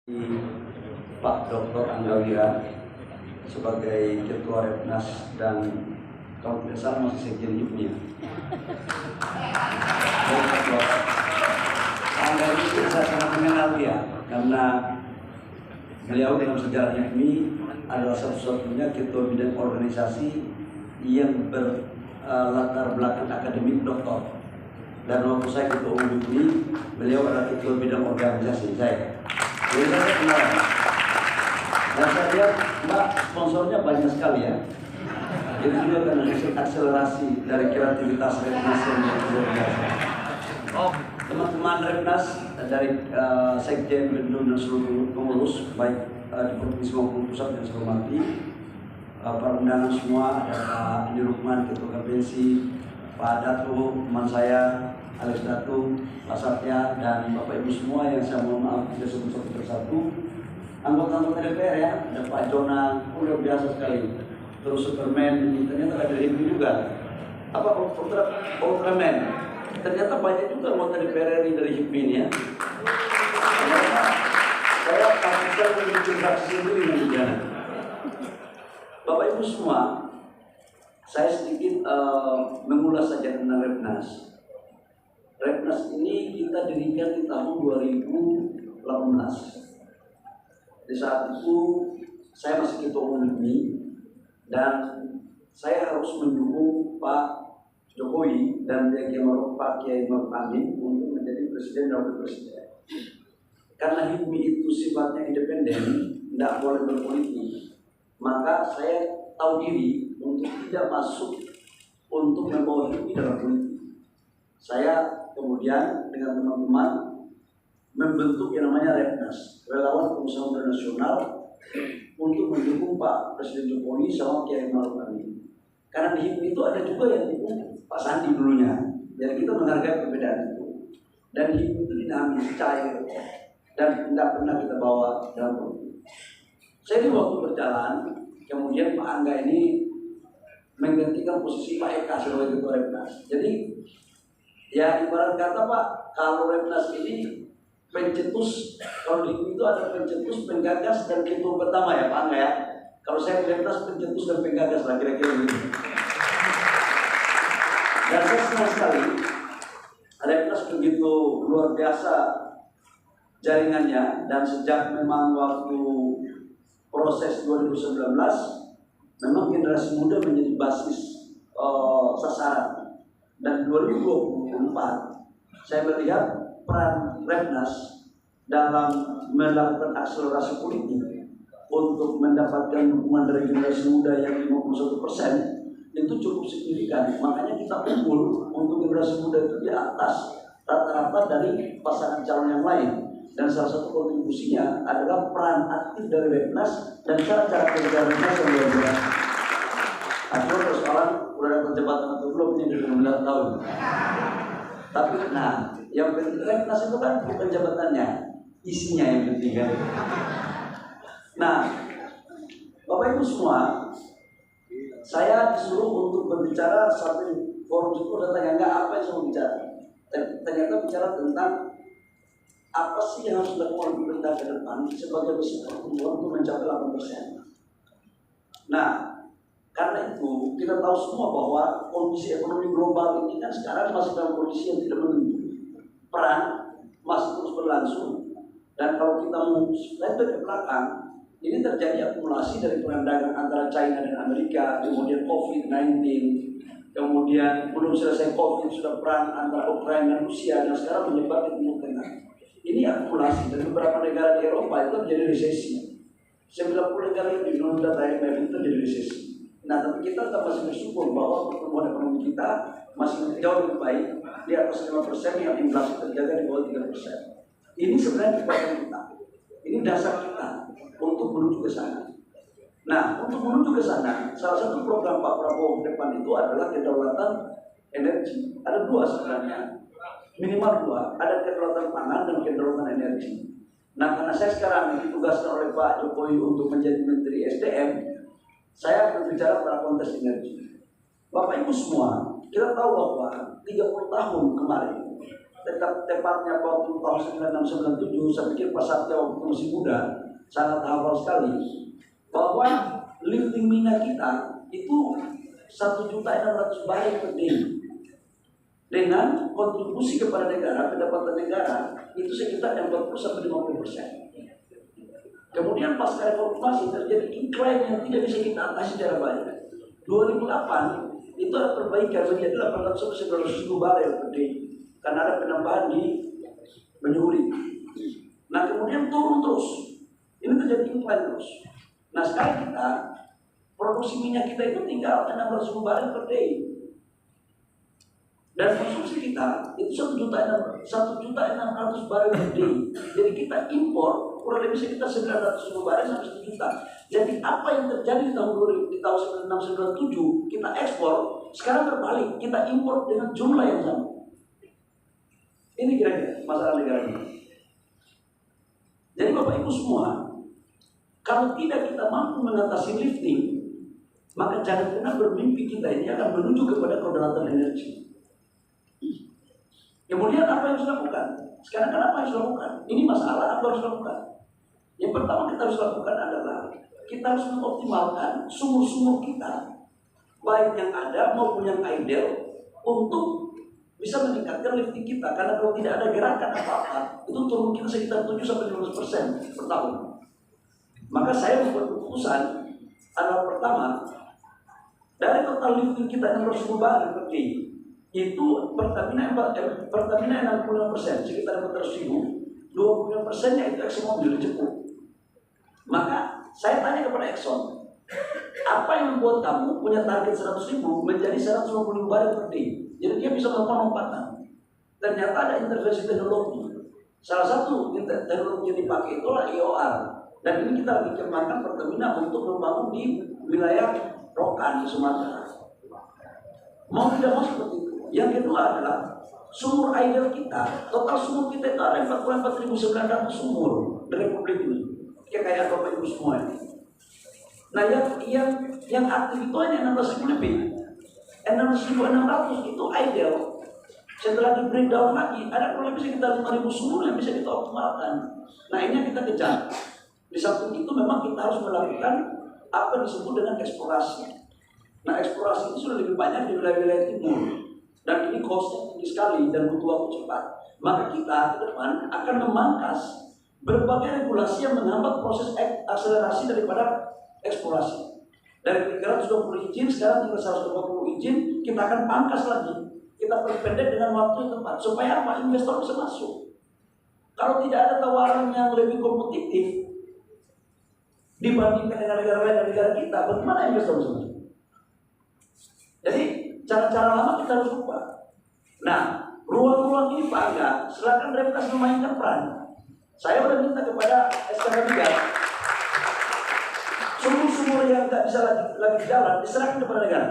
Pak Dr. Angga Wira sebagai Ketua Repnas dan kalau tidak salah masih sekjen hipnya. Angga ini saya sangat mengenal dia karena beliau dalam sejarahnya ini adalah satu-satunya ketua bidang organisasi yang berlatar belakang akademik doktor. Dan waktu saya ketua umum ini, beliau adalah ketua bidang organisasi saya. Jadi saya kenal. Dan saya lihat, Mbak, sponsornya banyak sekali ya. Jadi juga akan akselerasi dari kreativitas Repnas yang luar biasa. Teman-teman Repnas dari Sekjen, Bendung dan seluruh pengurus baik di provinsi maupun pusat yang saya hormati, para undangan semua, ada Pak Andi Rukman, Ketua Kapensi, Pak Datu, teman saya, Alex Datu, Pak Satya, dan Bapak Ibu semua yang saya mohon maaf tidak sebut satu persatu. Anggota-anggota DPR ya, ada Pak Jona, luar biasa sekali. Terus Superman, ternyata ada Hipmi juga. Apa Ultraman? Ternyata banyak juga anggota DPR RI dari Hipmi ini ya. Saya takutkan menuju fraksi sendiri nanti. Bapak Ibu semua, saya sedikit mengulas saja tentang Repnas. Repnas ini kita dirikan di tahun 2018. Di saat itu saya masih ketua umum ini dan saya harus mendukung Pak Jokowi dan Pak Kiai Maruf Amin untuk menjadi presiden dan wakil presiden. Karena HIPMI itu sifatnya independen, tidak boleh berpolitik, maka saya tahu diri untuk tidak masuk untuk membawa HIPMI dalam politik. Saya kemudian dengan teman-teman membentuk yang namanya Repnas, Relawan Pengusaha Internasional, untuk mendukung Pak Presiden Jokowi sama Kiai Maruf Amin. Karena di HIPMI itu ada juga yang dukung Pak Sandi dulunya. Jadi kita menghargai perbedaan itu. Dan HIPMI itu dinamis, cair, dan tidak pernah kita bawa dalam politik. Saya di waktu berjalan, kemudian Pak Angga ini menggantikan posisi Pak Eka sebagai Ketua Repnas. Jadi ya ibarat kata Pak, kalau Repnas ini pencetus, kalau di itu ada pencetus, penggagas, dan ketua pertama ya Pak Angga ya. Kalau saya di Repnas pencetus dan penggagas lah kira-kira begitu. Dan saya senang sekali Repnas begitu luar biasa jaringannya, dan sejak memang waktu proses 2019 memang generasi muda menjadi basis sasaran. Dan 2024 saya melihat peran Repnas dalam melakukan akselerasi politik untuk mendapatkan dukungan dari generasi muda yang 51% itu cukup signifikan. Makanya kita unggul untuk generasi muda itu di atas rata-rata dari pasangan calon yang lain. Dan salah satu kontribusinya adalah peran aktif dari Repnas dan cara-cara kerja Repnas yang luar biasa. Aku persoalan udah dapat jabatan atau belum ini 19 tahun. Tapi nah, yang penting Repnas itu kan bukan jabatannya, isinya yang penting kan. Nah, Bapak Ibu semua, saya disuruh untuk berbicara sampai forum itu datang enggak apa yang saya mau bicara. Ternyata bicara tentang apa sih yang harus dilakukan pemerintah ke depan sebagai besi pertumbuhan untuk mencapai 8%. Nah, karena itu kita tahu semua bahwa kondisi ekonomi global ini kan sekarang masih dalam kondisi yang tidak menentu. Perang masih terus berlangsung, dan kalau kita mau flashback ke belakang, ini terjadi akumulasi dari perang dagang antara China dan Amerika, kemudian COVID-19, kemudian belum selesai COVID sudah perang antara Ukraina dan Rusia, dan sekarang menyebar di Timur Tengah. Ini akumulasi dari beberapa negara di Eropa itu terjadi resesi. 90 negara yang di data IMF itu terjadi resesi. Nah, tapi kita tetap masih bersyukur bahwa pertumbuhan ekonomi kita masih jauh lebih baik, di atas 5%, yang inflasi terjaga di bawah 3%. Ini sebenarnya kekuatan kita. Ini dasar kita untuk menuju ke sana. Nah, untuk menuju ke sana, salah satu program Pak Prabowo ke depan itu adalah kedaulatan energi. Ada dua sebenarnya, minimal dua. Ada kedaulatan pangan dan kedaulatan energi. Nah, karena saya sekarang ditugaskan oleh Pak Jokowi untuk menjadi Menteri SDM, saya berbicara pada konteks energi. Bapak Ibu semua, kita tahu bahwa 30 tahun kemarin tepatnya waktu tahun 1997, saya pikir Pak Satya waktu masih muda, sangat hafal sekali bahwa lifting minyak kita itu 1.600.000 barel per day. Dengan kontribusi kepada negara, pendapatan negara itu sekitar 40-50%. Kemudian pasca reformasi terjadi incline yang tidak bisa kita atasi secara baik. 2008 itu ada perbaikan menjadi 800-900 ribu barel per day karena ada penambahan di Menyuri. Nah kemudian turun terus, ini terjadi incline terus. Nah sekarang kita produksi minyak kita itu tinggal 16 ribu barel per day. Dan konsumsi kita itu 1.600.000 barel per day. Jadi kita impor kurang lebih sekitar 900.000 barel sampai 1 juta. Jadi apa yang terjadi di tahun 1997 kita ekspor, sekarang berbalik, kita impor dengan jumlah yang sama. Ini kira-kira masalah negara ini. Jadi Bapak Ibu semua, kalau tidak kita mampu mengatasi lifting, maka jangan pernah bermimpi kita ini akan menuju kepada kedaulatan energi. Kemudian apa yang harus dilakukan? Sekarang kan apa yang harus dilakukan? Ini masalah, apa harus dilakukan? Yang pertama kita harus lakukan adalah kita harus mengoptimalkan sumur-sumur kita, baik yang ada maupun yang idle, untuk bisa meningkatkan lifting kita. Karena kalau tidak ada gerakan apa-apa, itu turun kita sekitar 7-15% per tahun. Maka saya membuat keputusan adalah pertama, dari total lifting kita 600.000 barel per day, itu Pertamina 65%, sekitar 400.000, 25%-nya itu ExxonMobil Jepang. Maka saya tanya kepada Exxon, apa yang membuat kamu punya target 100.000 menjadi 150.000 barel per day? Jadi dia bisa melakukan lompatan. Ternyata ada intervensi teknologi. Salah satu teknologi yang dipakai itulah EOR. Dan ini kita lagi kembangkan Pertamina untuk membangun di wilayah Rokan di Sumatera. Mau tidak mau seperti itu. Yang kedua adalah sumur air kita. Total sumur kita itu ada 44.900 sumur di Republik ini. Kayak Bapak Ibu semua ini. Nah yang aktif itu hanya 16.000 lebih. 16.600 itu ideal. Setelah di breakdown lagi, ada kurang lebih sekitar 5.000 sumur yang bisa kita optimalkan. Nah ini yang kita kejar. Di samping itu memang kita harus melakukan apa yang disebut dengan eksplorasi. Nah eksplorasi itu sudah lebih banyak di wilayah-wilayah timur. Dan ini costnya tinggi sekali dan butuh waktu cepat. Maka kita ke depan akan memangkas berbagai regulasi yang menghambat proses akselerasi daripada eksplorasi. Dari 320 izin sekarang tinggal 120 izin, kita akan pangkas lagi. Kita perpendek dengan waktu yang tepat supaya apa? Investor bisa masuk. Kalau tidak ada tawaran yang lebih kompetitif dibandingkan dengan negara lain dan negara kita, bagaimana investor bisa masuk? Jadi cara-cara lama kita harus ubah. Nah, ruang-ruang ini Pak Angga, silakan Reptas memainkan peran. Saya sudah minta kepada SKK Migas, sumur-sumur yang tidak bisa lagi jalan diserahkan kepada negara.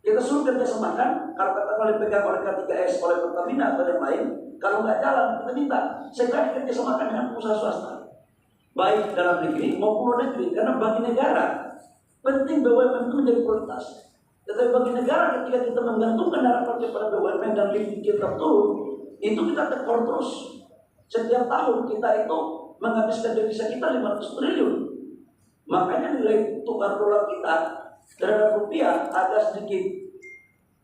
Kita suruh kerjasamakan, kalau katakanlah dipegang oleh K3S, oleh Pertamina atau yang lain, kalau nggak jalan kita minta segera kerjasamakan dengan usaha swasta, baik dalam negeri maupun luar negeri. Karena bagi negara penting BUMN itu menjadi prioritas. Tetapi bagi negara ketika kita menggantungkan harapan kepada BUMN dan lifting kita turun, itu kita tekor terus. Setiap tahun kita itu menghabiskan devisa kita 500 triliun. Makanya nilai tukar dolar kita terhadap rupiah agak sedikit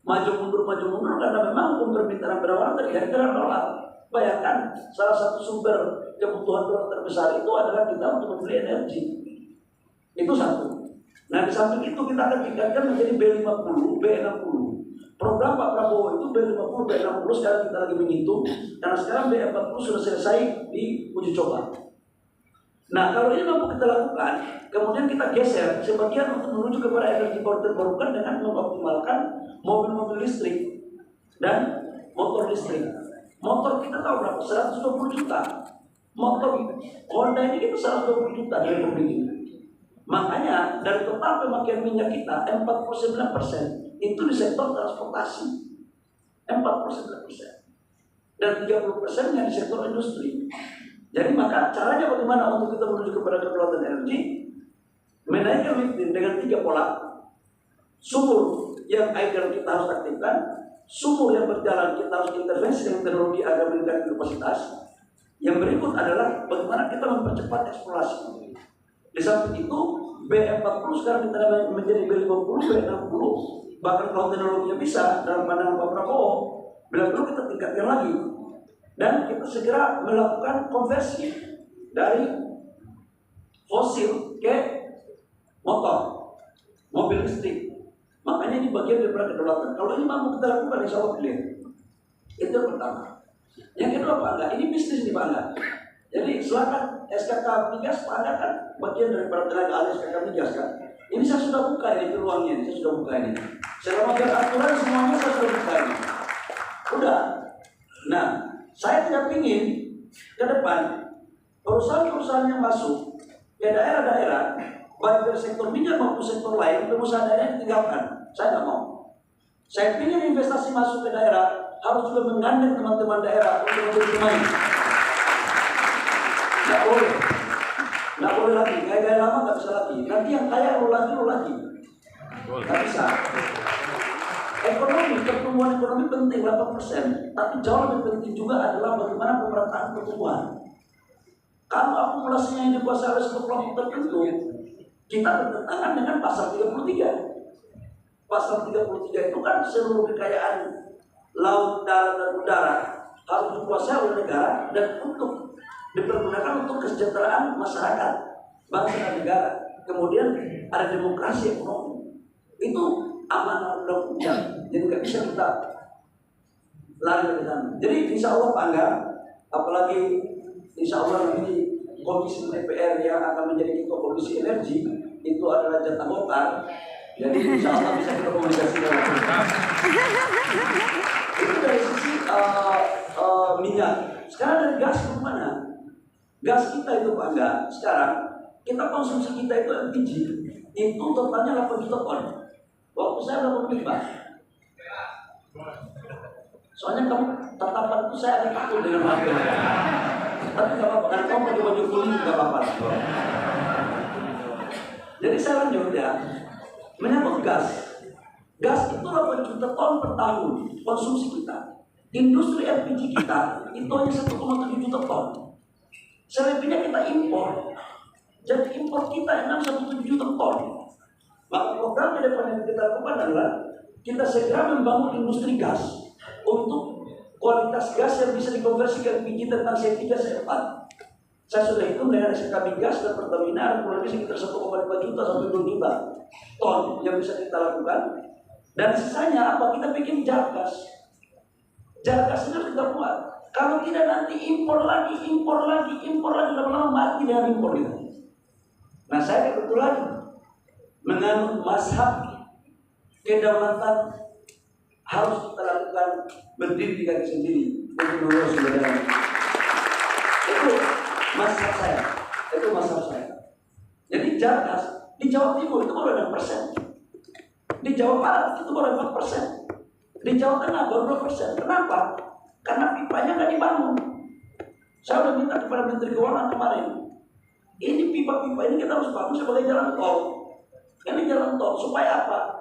maju mundur karena memang hukum permintaan berwarna terlihat terhadap dolar. Bayangkan salah satu sumber kebutuhan dolar terbesar itu adalah kita untuk membeli energi. Itu satu. Nah di samping itu kita akan tingkatkan menjadi B50, B60. Program Pak Prabowo itu B50, B60 sekarang kita lagi menghitung. Karena sekarang B40 sudah selesai di uji coba. Nah kalau ini mampu kita lakukan, kemudian kita geser sebagian untuk menuju kepada energi baru terbarukan dengan mengoptimalkan mobil-mobil listrik dan motor listrik. Motor kita tahu berapa? 120 juta. Motor Honda ini kita 120 juta dari Republik ini. Makanya dari total pemakaian minyak kita 49% itu di sektor transportasi, 49%, dan 30% di sektor industri. Jadi maka caranya bagaimana untuk kita menuju kepada kedaulatan energi? Menaikkan lifting dengan 3 pola. Sumur yang idle kita harus aktifkan, sumur yang berjalan, kita harus intervensi dengan teknologi agar meningkatkan kapasitas. Yang berikut adalah bagaimana kita mempercepat eksplorasi. Di samping itu, B40 sekarang kita menjadi B50, B60. Bahkan kalau teknologinya bisa, dalam pandangan Pak Prabowo, bila perlu kita tingkatkan lagi. Dan kita segera melakukan konversi dari fosil ke mobil listrik. Makanya ini bagian daripada kedaulatan. Kalau ini mampu kita lakukan, insya Allah clear. Itu yang pertama. Yang kedua Pak Angga, ini bisnis nih Pak Angga. Jadi silakan SKK migas Pak Angga kan bagian daripada tenaga ahli SKK migas kan. Ini saya sudah buka ini peluangnya, saya sudah buka ini. Selama aturan semuanya saya sudah buka ini. Udah. Nah, saya tidak ingin ke depan perusahaan-perusahaan yang masuk ke daerah-daerah, baik dari sektor minyak maupun sektor lain, perusahaan daerah ditinggalkan. Saya tidak mau. Saya ingin investasi masuk ke daerah harus juga menggandeng teman-teman daerah untuk menjadi pemain. Tidak boleh. Tidak boleh lagi. Gaya-gaya lama nggak bisa lagi. Nanti yang kaya lo lagi. Nggak bisa. Ekonomi, pertumbuhan ekonomi penting 8%, tapi jauh lebih penting juga adalah bagaimana pemerataan pertumbuhan. Kalau akumulasinya yang dikuasai oleh sebuah kelompok tertentu, kita bertentangan dengan pasal 33. Pasal 33 itu kan seluruh kekayaan laut, darat, dan udara harus dikuasai oleh negara dan untuk dipergunakan untuk kesejahteraan masyarakat, bangsa dan negara. Kemudian ada demokrasi ekonomi. Itu amanah undang-undang. Jadi nggak bisa kita lari dari sana. Jadi insya Allah Pak Angga, apalagi insya Allah nanti komisi DPR yang akan menjadi ketua komisi energi itu adalah jatah Golkar. Jadi insya Allah bisa kita komunikasikan. Itu dari sisi minyak. Sekarang dari gas kemana? Gas kita itu Pak Angga, sekarang kita konsumsi kita itu LPG itu totalnya 8 juta ton. Waktu saya 85. Soalnya kamu tatapan itu saya ada takut dengan HP. Tapi nggak apa-apa, karena kamu pakai baju kuning nggak apa-apa. Jadi saya lanjut ya, menyangkut gas. Gas itu 8 juta ton per tahun konsumsi kita. Industri LPG kita itu hanya 1,7 juta ton. Selebihnya kita impor. Jadi impor kita 6,17 juta ton. Maka program ke depan yang kita lakukan adalah kita segera membangun industri gas untuk kualitas gas yang bisa dikonversi ke LPG tentang C3, C4. Saya sudah hitung dengan SKB gas dan Pertamina kurang lebih sekitar 1,5 juta sampai 2 juta ton yang bisa kita lakukan. Dan sisanya apa? Kita bikin jar gas. Jar gas ini kita buat. Kalau tidak nanti impor lagi, lama-lama mati dengan impor kita. Nah saya kebetulan menganut mazhab kedaulatan harus kita lakukan berdiri di kaki sendiri untuk mengurus negara. Itu mazhab saya. Jadi gas di Jawa Timur itu baru 6%, di Jawa Barat itu baru 4%, di Jawa Tengah baru 2%. Kenapa? Karena pipanya nggak dibangun. Saya udah minta kepada Menteri Keuangan kemarin. Ini pipa-pipa ini kita harus bangun sebagai jalan tol. Ini jalan tol supaya apa?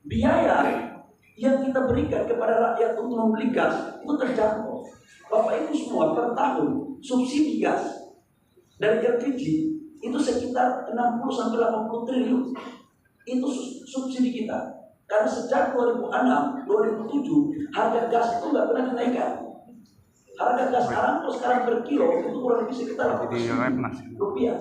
Biaya yang kita berikan kepada rakyat untuk membeli gas itu terjangkau. Bapak Ibu semua per tahun subsidi gas dari LPG itu sekitar 60 sampai 80 triliun. Itu subsidi kita. Karena sejak 2006, 2007 harga gas itu nggak pernah dinaikkan. Harga gas sekarang per kilo itu kurang lebih sekitar rupiah.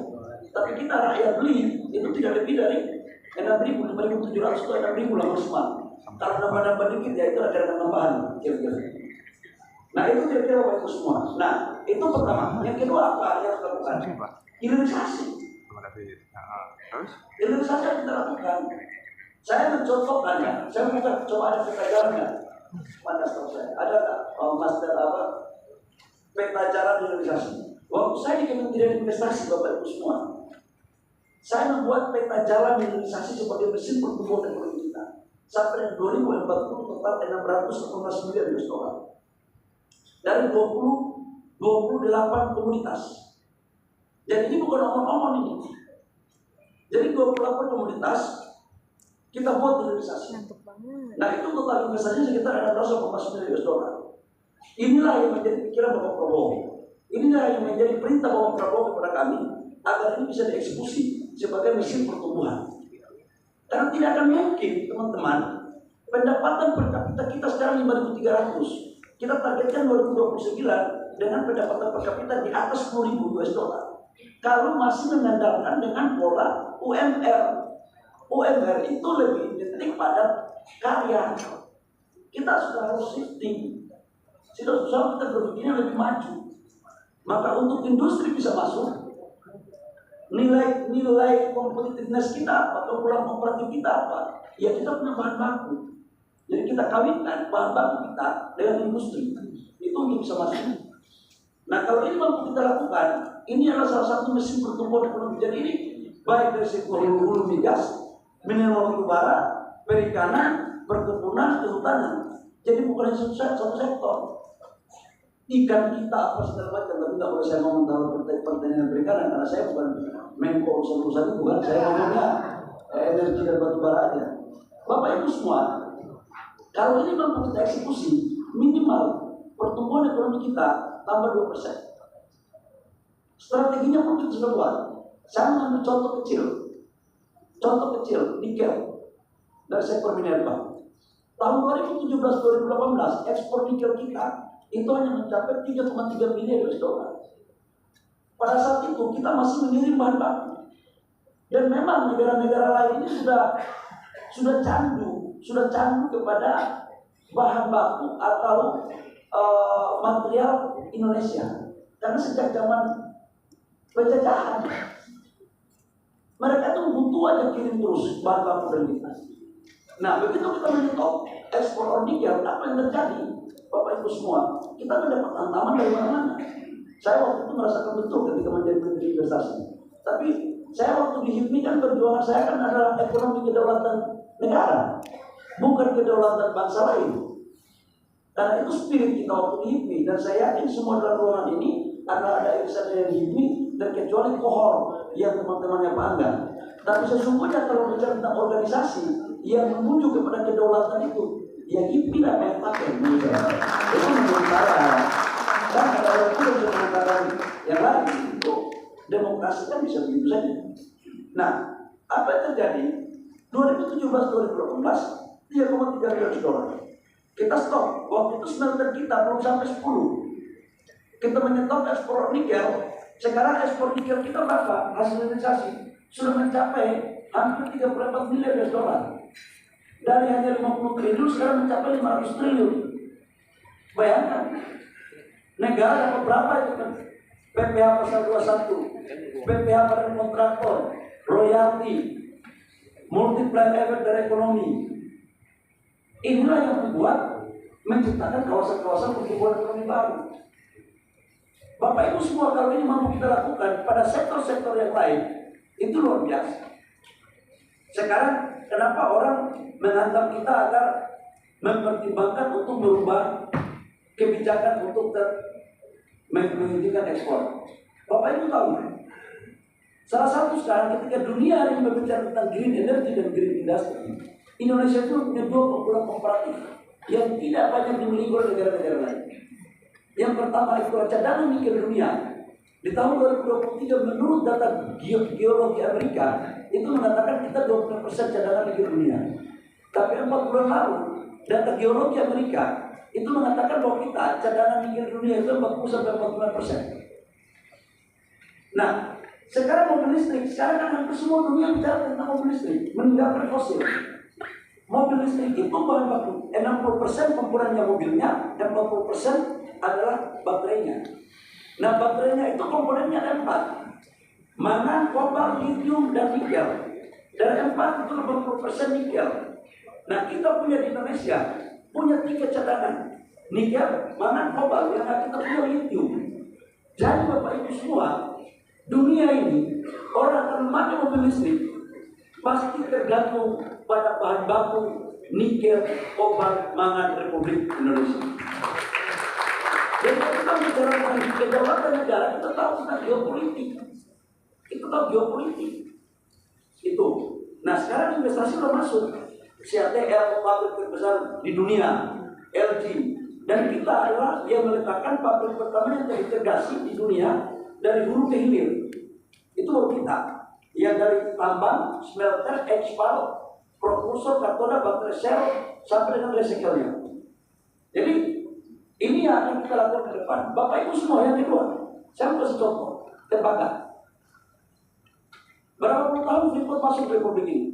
Tapi kita rakyat beli itu tidak lebih dari 6.000, 5.700 atau 6.000 lah maksimal. Kalau nambah-nambah dikit ya itu ada tambahan kira-kira. Nah itu kira-kira Bapak Ibu semua. Nah itu pertama. Yang kedua apa yang harus dilakukan? Hilirisasi. Hilirisasi yang kita lakukan. Saya mencontohkan ya. Saya minta coba ada peta jalannya. Mana tahu saya? Ada tak master apa? Peta jalan hilirisasi. Waktu saya di Kementerian Investasi Bapak Ibu semua, saya membuat peta jalan hilirisasi sebagai mesin pertumbuhan ekonomi kita. Sampai 2040 total 618 miliar US dollar. Dari 28 komunitas. Jadi ini bukan omong-omong ini. Jadi 28 komunitas kita buat hilirisasi. Nah itu total investasinya sekitar 6,9 miliar US dollar. Inilah yang menjadi pikiran Bapak Prabowo. Inilah yang menjadi perintah Bapak Prabowo kepada kami agar ini bisa dieksekusi sebagai mesin pertumbuhan. Karena tidak akan mungkin teman-teman, pendapatan per kapita kita sekarang 5.300. Kita targetkan 2029 dengan pendapatan per kapita di atas 10.000 US dollar. Kalau masih mengandalkan dengan pola UMR. UMR itu lebih identik pada karya. Kita sudah harus shifting. Sudah kita berpikirnya lebih maju. Maka untuk industri bisa masuk, nilai kompetitiveness kita apa, keunggulan komparatif kita apa? Ya kita punya bahan baku. Jadi kita kawinkan bahan baku kita dengan industri. Itu untuk bisa masuk. Nah kalau ini mampu kita lakukan, ini adalah salah satu mesin pertumbuhan ekonomi. Jadi ini baik dari sektor hulu migas, mineral batu bara, perikanan, perkebunan, kehutanan. Jadi bukan hanya satu sektor. Ikan kita apa segala macam, tapi tidak boleh saya ngomong tentang pertanian perikanan karena saya bukan Menko urusan itu, bukan. Saya ngomongnya energi dan batu bara aja. Bapak Ibu semua, kalau ini mampu kita eksekusi, minimal pertumbuhan ekonomi kita tambah 2%. Strateginya pun kita sudah buat. Saya mengambil contoh kecil, nikel dari sektor minerba. Tahun 2017-2018 ekspor nikel kita itu hanya mencapai 3,3 miliar US dollar. Pada saat itu kita masih mengirim bahan baku. Dan memang negara-negara lain ini sudah candu kepada bahan baku atau material Indonesia. Karena sejak zaman penjajahan mereka itu butuh aja kirim terus bahan baku dari kita. Nah begitu kita menyetop ekspor nikel, apa yang terjadi? Bapak Ibu semua, kita mendapat tantangan dari mana-mana. Saya waktu itu merasakan betul ketika menjadi menteri investasi. Tapi saya waktu di HIPMI kan perjuangan saya kan adalah ekonomi kedaulatan negara, bukan kedaulatan bangsa lain. Karena itu spirit kita waktu di HIPMI, dan saya yakin semua dalam ruangan ini adalah ada irisan dari HIPMI, dan kecuali kohor yang teman-temannya Pak Angga. Tapi sesungguhnya kalau bicara tentang organisasi yang menuju kepada kedaulatan itu, ya HIPMI lah yang pakai. Itu menurut saya. Dan kalau itu bisa mengatakan yang lain, itu demokrasi kan bisa begitu saja. Nah, apa yang terjadi? 2017-2018 3,3 miliar dolar. Kita stop. Waktu itu smelter kita belum sampai 10. Kita menyetop ekspor nikel. Sekarang ekspor nikel kita berapa? Hasil realisasi sudah mencapai hampir 34 miliar US dollar. Dari hanya 50 triliun sekarang mencapai 500 triliun. Bayangkan, negara dapat berapa itu kan? PPh pasal 21, PPh pada kontraktor, royalti, multiplier effect dari ekonomi. Inilah yang membuat menciptakan kawasan-kawasan pertumbuhan ekonomi baru. Bapak Ibu semua, kalau ini mampu kita lakukan pada sektor-sektor yang lain, itu luar biasa. Sekarang kenapa orang menganggap kita agar mempertimbangkan untuk merubah kebijakan untuk menghentikan ekspor? Bapak Ibu tahu, salah satu sekarang ketika dunia hari ini berbicara tentang green energy dan green industry, Indonesia itu punya dua keunggulan komparatif yang tidak banyak dimiliki oleh negara-negara lain. Yang pertama itu cadangan nikel dunia. Di tahun 2023 menurut data geologi Amerika itu mengatakan kita 20% cadangan nikel dunia. Tapi 4 bulan lalu data geologi Amerika itu mengatakan bahwa kita cadangan nikel dunia itu 40-45%. Nah, sekarang mobil listrik, sekarang kan hampir semua dunia bicara tentang mobil listrik, meninggalkan fosil. Mobil listrik itu bahan baku 60% komponennya mobilnya, dan 40% adalah baterainya. Nah, baterainya itu komponennya ada 4: mangan, kobalt, lithium, dan nikel. Dari 4 itu 80% nikel. Nah, kita punya di Indonesia punya 3 cadangan: nikel, mangan, kobalt, yang kita punya lithium. Jadi Bapak Ibu semua, dunia ini orang akan memakai mobil listrik pasti tergantung pada bahan baku nikel, kobalt, mangan Republik Indonesia. Jadi kita bicara tentang kedaulatan negara, kita tahu tentang geopolitik. Kita tahu geopolitik itu. Nah sekarang investasi sudah masuk. CATL pabrik terbesar di dunia, LG. Dan kita adalah yang meletakkan pabrik pertama yang terintegrasi di dunia dari hulu ke hilir. Itu baru kita. Yang dari tambang, smelter, ekspor, propulsor, katoda, baterai sel, sampai dengan recycle-nya. Jadi ini yang akan kita lakukan ke depan. Bapak Ibu semua yang di luar, saya kasih contoh, tembaga. Berapa puluh tahun Freeport masuk ke Republik ini.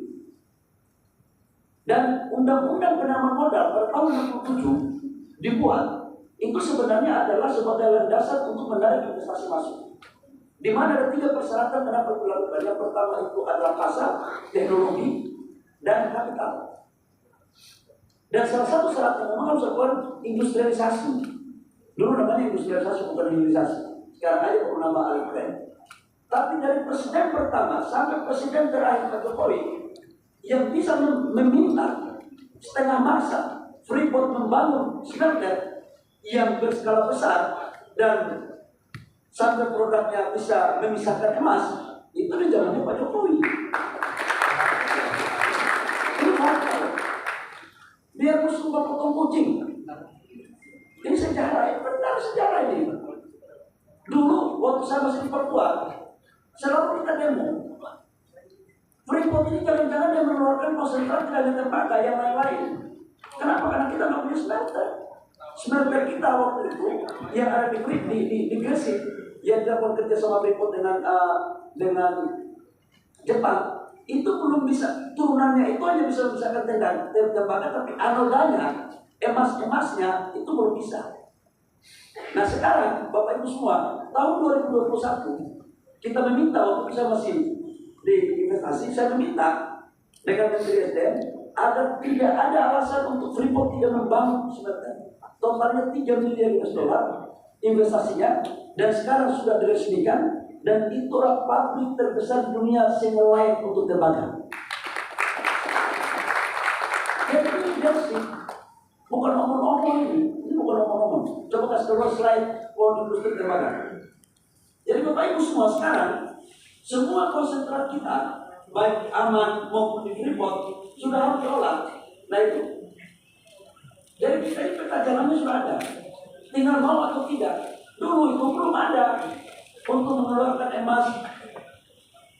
Dan Undang-Undang Penanaman Modal pada tahun 67 dibuat, itu sebenarnya adalah sebagai landasan untuk menarik investasi masuk. Di mana ada 3 persyaratan kenapa dilakukan. Yang pertama itu adalah pasar, teknologi, dan kapital. Dan salah satu syarat yang memang harus dilakukan industrialisasi. Dulu namanya industrialisasi bukan hilirisasi. Sekarang aja perlu nama alih-alih. Tapi dari presiden pertama sampai presiden terakhir Pak Jokowi yang bisa meminta setengah masa Freeport membangun smelter yang berskala besar dan sampai produknya bisa memisahkan emas, itu di zamannya Pak Jokowi. Ini fakta. Biar musuh potong kucing. Ini sejarah, benar sejarah ini. Dulu waktu saya masih di Papua, selalu kita demo. Freeport ini jangan-jangan dia mengeluarkan konsentrat dari tembaga yang lain-lain. Kenapa? Karena kita nggak punya smelter. Smelter kita waktu itu yang ada di Gresik, yang dilakukan kerja sama Freeport dengan Jepang, itu belum bisa, turunannya itu hanya bisa memisahkan tembaga, tapi anodanya, emasnya itu belum bisa. Nah sekarang Bapak Ibu semua, tahun 2021 kita meminta, waktu saya masih di investasi, saya meminta dengan Menteri SDM agar tidak ada alasan untuk Freeport tidak membangun smelter. Totalnya 3 miliar US dollar investasinya, dan sekarang sudah diresmikan, dan itulah pabrik terbesar di dunia single line untuk tembaga. Jadi ini leadership, bukan omong-omong ini bukan omong-omong. Coba kasih keluar slide industri tembaga. Jadi Bapak Ibu semua sekarang, semua konsentrat kita, baik aman maupun di Freeport, sudah harus diolah. Nah itu. Jadi kita ini peta jalannya sudah ada. Tinggal mau atau tidak. Dulu itu belum ada untuk mengeluarkan emas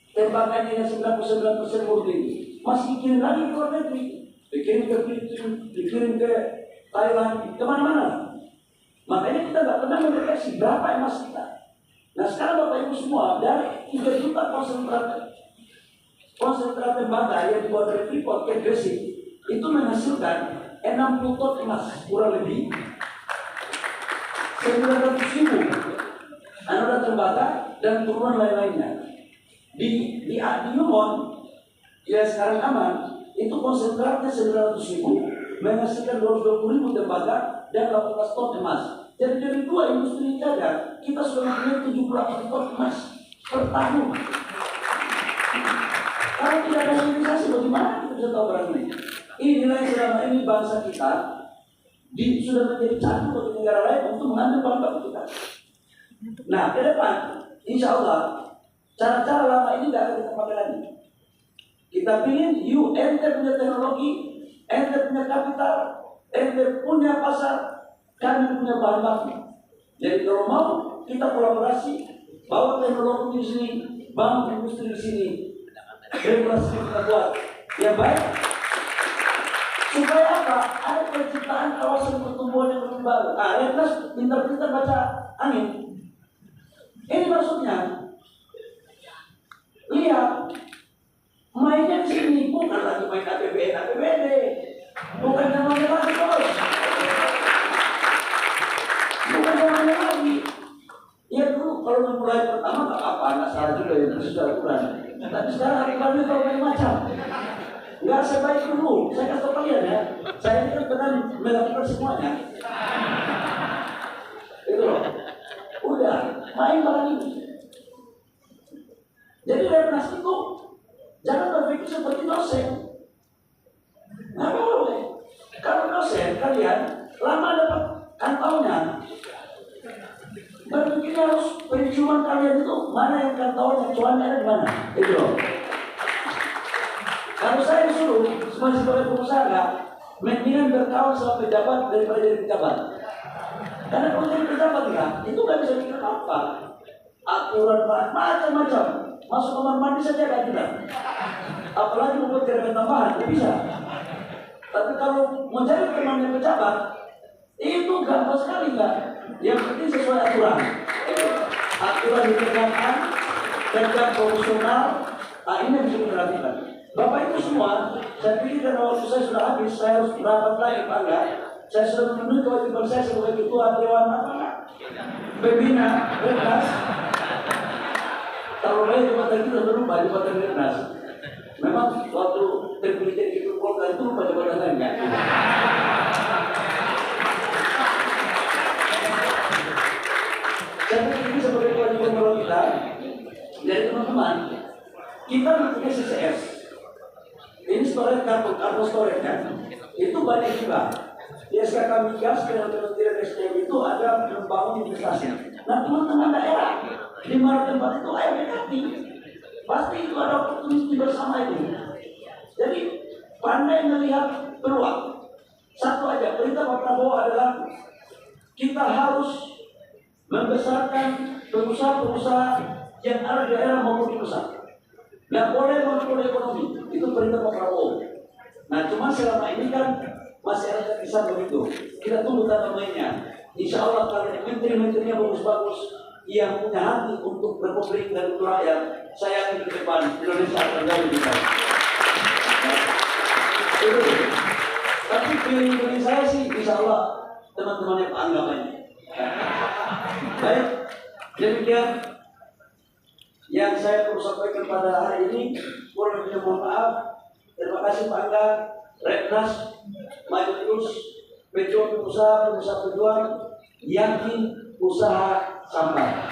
tembakan yang 99% murni. Masih dikirim lagi ke luar negeri. Dikirim ke Filipina, dikirim ke Thailand, kemana-mana. Makanya kita nggak pernah mendeteksi berapa emas kita. Nah sekarang Bapak Ibu semua, dari 3 juta konsentrat tembaga yang dibuat dari Freeport ke Gresik, itu menghasilkan 60 ton emas, kurang lebih 900.000 anoda tembaga dan turunan lain-lainnya. Di Newmont yang sekarang aman, itu konsentratnya 900.000 menghasilkan 220.000 tembaga dan 18 ton emas. Jadi dari 2 industri jaga, kita sudah mempunyai 78 ton emas per tahun. Kalau tidak ada organisasi, bagaimana kita bisa tahu barang ini? Inilah yang selama ini bangsa kita sudah menjadi candu bagi negara lain untuk mengambil barang kita. Nah, ke depan, insya Allah, cara-cara lama ini tidak akan kita pakai lagi. Kita pilih, ente punya teknologi, ente punya kapital, ente punya pasar, kami punya bahan baku. Jadi kalau mau kita kolaborasi, bawa teknologi di sini, bangun industri di sini, regulasi kita buat yang baik. Supaya apa? Ada penciptaan kawasan pertumbuhan yang lebih baru. Lihatlah, pintar-pintar baca angin. Ini maksudnya, lihat, mainnya di sini bukan lagi main APBD, bukan namanya lagi bos, bukan namanya lagi. Ya dulu kalau memulai pertama nggak apa-apa, nggak salah juga ya sudah ukuran. Tapi sekarang hari baru berbagai macam. Nggak sebaik dulu. Saya kasih tahu kalian ya. Saya ini kan pernah melakukan semuanya. Itu loh. Udah main barang ini. Jadi Lemnas itu jangan berpikir seperti dosen. Nggak boleh. Kalau dosen kalian lama dapat kantaunya. Berpikir harus penciuman kalian itu mana yang kantaunya, cuannya ada di mana. Itu loh. Kalau saya disuruh sebagai pengusaha, mendingan berkawan sama pejabat daripada jadi pejabat. Karena kalau jadi pejabat ya, itu nggak bisa bikin apa. Aturan macam-macam. Masuk kamar mandi saja nggak bisa. Apalagi membuat gerakan tambahan, nggak bisa. Tapi kalau mau jadi temannya pejabat, itu gampang sekali kan. Yang penting sesuai aturan. Aturan ditegakkan, kerja profesional. Ini yang bisa diperhatikan. Bapak itu semua, saya pikir karena waktu saya sudah habis, saya harus rapat lagi Pak enggak. Saya sudah memenuhi kewajiban saya sebagai ketua dewan apa enggak? Pembina, Bernas. Kalau saya cuma tadi sudah berubah di Badan Bernas. Memang waktu terpilih itu Polda itu lupa jabatan enggak? Saya pikir ini sebagai kewajiban moral kita dari teman-teman. Kita mempunyai CCS. Ini storage kartu storage kan? Itu banyak juga. Di SKK Migas dengan Kementerian SDM itu ada membangun investasi. Nah teman-teman daerah di mana tempat itu ayo dekati. Pasti itu ada oportunity bersama itu. Jadi pandai melihat peluang. Satu aja perintah Pak Prabowo adalah kita harus membesarkan pengusaha-pengusaha yang ada di daerah maupun di pusat. Nggak boleh monopoli ekonomi, itu perintah Pak Prabowo. Nah, cuma selama ini kan masyarakat bisa begitu. Kita tunggu tanda mainnya. Insya Allah kalau menteri-menterinya bagus-bagus, yang punya hati untuk berpublik dan untuk rakyat, saya yakin ke depan Indonesia akan jauh lebih baik. Itu. Tapi pilih saya sih, insya Allah teman-teman yang anggap ini. Baik, demikian yang saya perlu sampaikan pada hari ini. Kurang lebihnya mohon maaf. Terima kasih Pak Angga, Reknas, maju terus, pejuang pengusaha pejuang, yakin usaha sampai.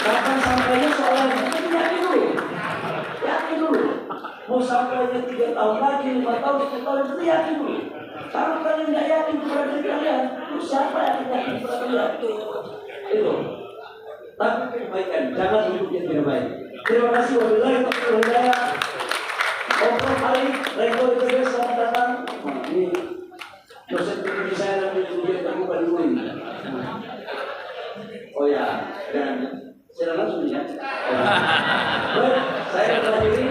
Kapan sampainya soalnya itu yakin dulu. Mau sampainya 3 tahun lagi, 5 tahun, 10 tahun itu yakin dulu. Kalau kalian nggak yakin kepada diri kalian, terus siapa yang yakin kepada kalian? Itu. Tapi kebaikan, jangan untuk yang tidak baik. Terima kasih wabillahi taufiq wal hidayah. Obrol Ali, Rektor ITB, selamat datang. Ini dosen biologi saya dan biologi terbuka di UIN. Oh ya, dan silakan langsung ya. Baik, saya terakhiri.